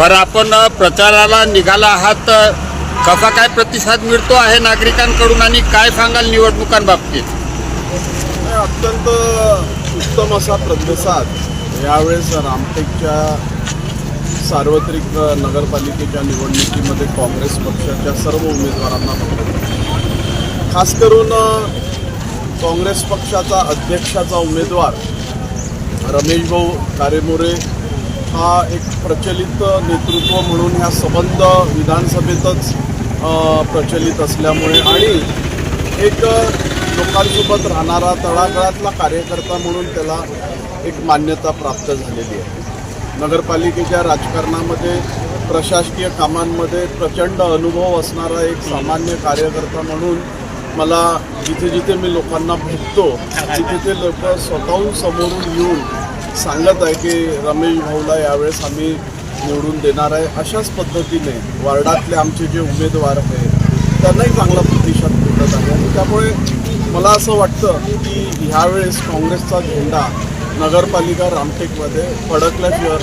बरं, आपण प्रचाराला निघाला आहात, कसा काय प्रतिसाद मिळतो आहे नागरिकांकडून आणि काय सांगाल निवडणुकांबाबतीत? अत्यंत उत्तम असा प्रतिसाद यावेळेस रामटेकच्या सार्वत्रिक नगरपालिकेच्या निवडणुकीमध्ये काँग्रेस पक्षाच्या सर्व उमेदवारांना मिळाला। खास करून काँग्रेस पक्षाचा अध्यक्षाचा उमेदवार रमेश भाऊ कारेमोरे हा एक प्रचलित नेतृत्व म्हणून ह्या संबंध विधानसभेतच प्रचलित असल्यामुळे आणि एक लोकांसोबत राहणारा तळागाळातला कार्यकर्ता म्हणून त्याला एक मान्यता प्राप्त झालेली आहे। नगरपालिकेच्या राजकारणामध्ये प्रशासकीय कामांमध्ये प्रचंड अनुभव असणारा एक सामान्य कार्यकर्ता म्हणून मला जिथे जिथे मी लोकांना भेटतो तिथे ते लोक स्वतःहून समोरून येऊन सांगत आहे की रमेश भाऊला यावेळेस आम्ही निवडून देणार आहे। अशाच पद्धतीने वार्डातले आमचे जे उमेदवार आहेत त्यांनाही चांगला प्रतिसाद भेटत आहे आणि त्यामुळे मला असं वाटतं की ह्यावेळेस काँग्रेसचा झेंडा नगरपालिका रामटेकमध्ये फडकल्याशिवाय